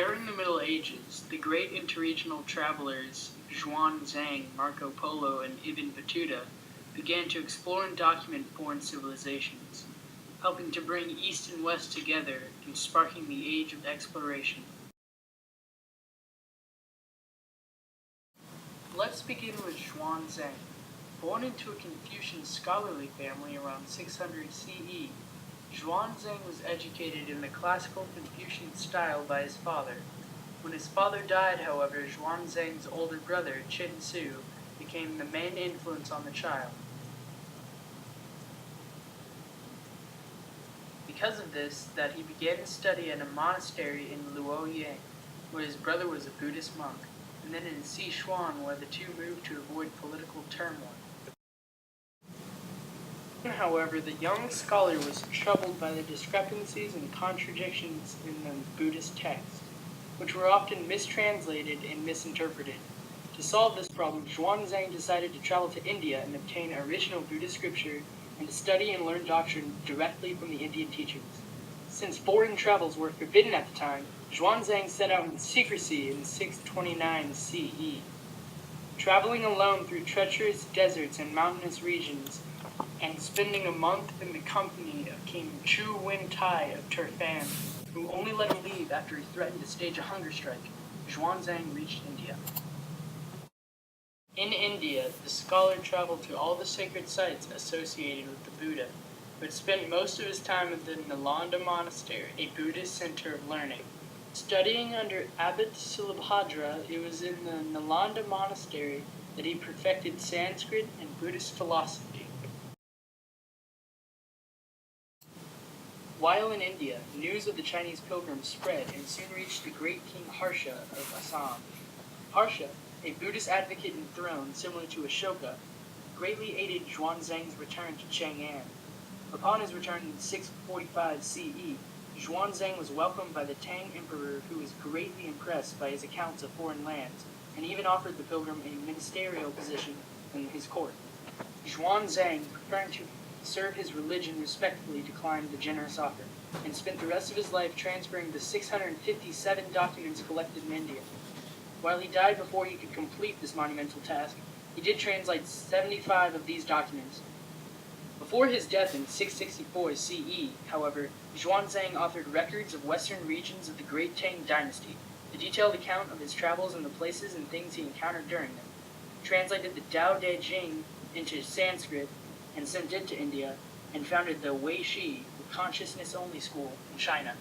During the Middle Ages, the great interregional travelers Zhuan Zhang, Marco Polo, and Ibn Battuta began to explore and document foreign civilizations, helping to bring East and West together and sparking the age of exploration. Let's begin with Zhuan Zhang. Born into a Confucian scholarly family around 600 CE, Zhuan Zhang was educated in the classical Confucian style by his father. When his father died, however, Zhuan Zhang's older brother, Qin Su, became the main influence on the child. Because of this, that he began to study at a monastery in Luoyang, where his brother was a Buddhist monk, and then in Sichuan, where the two moved to avoid political turmoil. However, the young scholar was troubled by the discrepancies and contradictions in the Buddhist text, which were often mistranslated and misinterpreted. To solve this problem, Zhuan Zhang decided to travel to India and obtain original Buddhist scripture and to study and learn doctrine directly from the Indian teachings. Since foreign travels were forbidden at the time, Zhuan Zhang set out in secrecy in 629 CE. Traveling alone through treacherous deserts and mountainous regions, and spending a month in the company of King Chu Wen Tai of Turfan, who only let him leave after he threatened to stage a hunger strike, Zhuan Zhang reached India. In India, the scholar traveled to all the sacred sites associated with the Buddha, but spent most of his time at the Nalanda Monastery, a Buddhist center of learning. Studying under Abbot Silabhadra, it was in the Nalanda Monastery that he perfected Sanskrit and Buddhist philosophy. While in India, news of the Chinese pilgrims spread and soon reached the great King Harsha of Assam. Harsha, a Buddhist advocate and throne similar to Ashoka, greatly aided Zhuan Zhang's return to Chang'an. Upon his return in 645 CE, Zhuan Zhang was welcomed by the Tang Emperor, who was greatly impressed by his accounts of foreign lands, and even offered the pilgrim a ministerial position in his court. Zhuan Zhang, preferring to serve his religion respectfully, declined the generous offer, and spent the rest of his life transferring the 657 documents collected in India. While he died before he could complete this monumental task, he did translate 75 of these documents. Before his death in 664 CE, however, Zhuan Zhang authored records of western regions of the Great Tang Dynasty, a detailed account of his travels and the places and things he encountered during them, translated the Tao Te Ching into Sanskrit, and sent it to India, and founded the Wei Shi, the consciousness-only school, in China.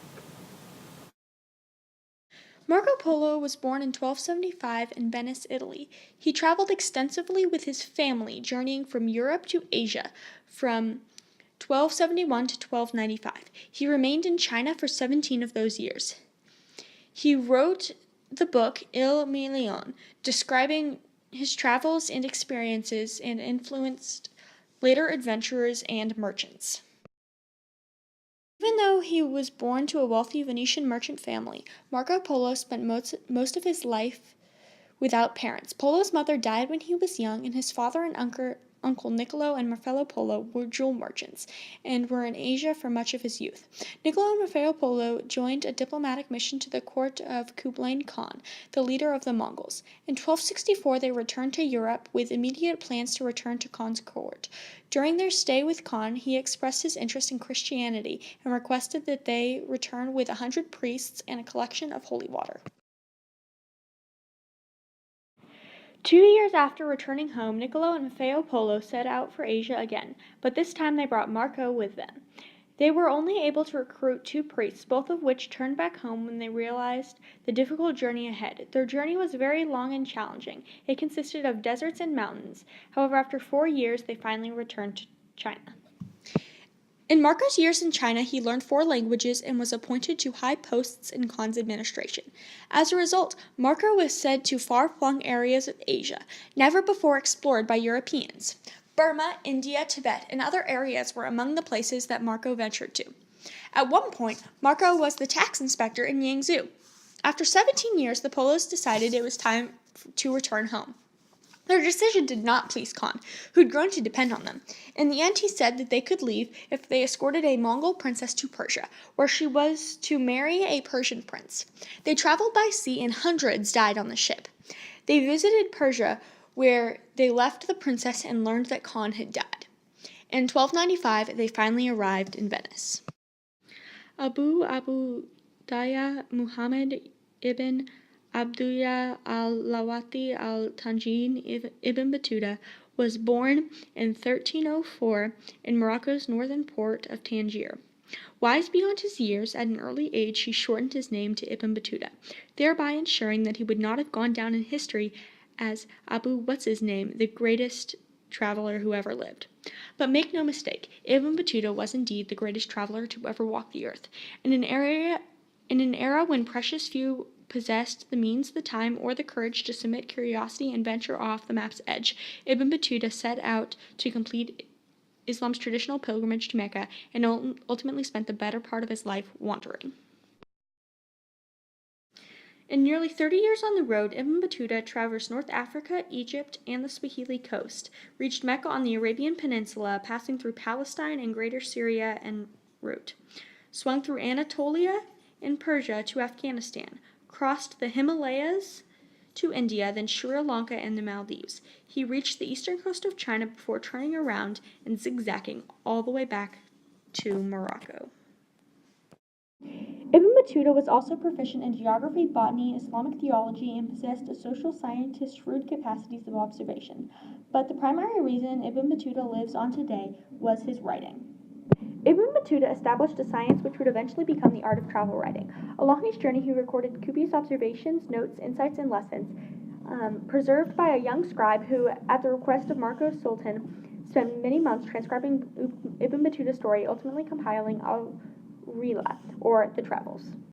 Marco Polo was born in 1275 in Venice, Italy. He traveled extensively with his family, journeying from Europe to Asia from 1271 to 1295. He remained in China for 17 of those years. He wrote the book Il Million, describing his travels and experiences, and influenced later adventurers and merchants. Even though he was born to a wealthy Venetian merchant family, Marco Polo spent most of his life without parents. Polo's mother died when he was young, and his father and Uncle Niccolo and Raffaello Polo were jewel merchants and were in Asia for much of his youth. Niccolo and Raffaello Polo joined a diplomatic mission to the court of Kublai Khan, the leader of the Mongols. In 1264, they returned to Europe with immediate plans to return to Khan's court. During their stay with Khan, he expressed his interest in Christianity and requested that they return with 100 priests and a collection of holy water. 2 years after returning home, Niccolo and Maffeo Polo set out for Asia again, but this time they brought Marco with them. They were only able to recruit 2 priests, both of which turned back home when they realized the difficult journey ahead. Their journey was very long and challenging. It consisted of deserts and mountains. However, after 4 years, they finally returned to China. In Marco's years in China, he learned 4 languages and was appointed to high posts in Khan's administration. As a result, Marco was sent to far-flung areas of Asia, never before explored by Europeans. Burma, India, Tibet, and other areas were among the places that Marco ventured to. At one point, Marco was the tax inspector in Yangzhou. After 17 years, the Polos decided it was time to return home. Their decision did not please Khan, who had grown to depend on them. In the end, he said that they could leave if they escorted a Mongol princess to Persia, where she was to marry a Persian prince. They traveled by sea and hundreds died on the ship. They visited Persia, where they left the princess and learned that Khan had died. In 1295, they finally arrived in Venice. Abu Daya Muhammad ibn Abdullah al-Lawati al-Tanjin ibn Battuta was born in 1304 in Morocco's northern port of Tangier. Wise beyond his years, at an early age he shortened his name to Ibn Battuta, thereby ensuring that he would not have gone down in history as Abu What's-his-name, the greatest traveler who ever lived. But make no mistake, Ibn Battuta was indeed the greatest traveler to ever walk the earth. In an era when precious few possessed the means, the time, or the courage to submit curiosity and venture off the map's edge, Ibn Battuta set out to complete Islam's traditional pilgrimage to Mecca and ultimately spent the better part of his life wandering. In nearly 30 years on the road, Ibn Battuta traversed North Africa, Egypt, and the Swahili coast, reached Mecca on the Arabian Peninsula, passing through Palestine and Greater Syria en route, swung through Anatolia and Persia to Afghanistan, crossed the Himalayas to India, then Sri Lanka and the Maldives. He reached the eastern coast of China before turning around and zigzagging all the way back to Morocco. Ibn Battuta was also proficient in geography, botany, Islamic theology, and possessed a social scientist's shrewd capacities of observation. But the primary reason Ibn Battuta lives on today was his writing. Ibn Battuta established a science which would eventually become the art of travel writing. Along his journey, he recorded copious observations, notes, insights, and lessons, preserved by a young scribe who, at the request of Marco Sultan, spent many months transcribing Ibn Battuta's story, ultimately compiling Al-Rihla, or the Travels.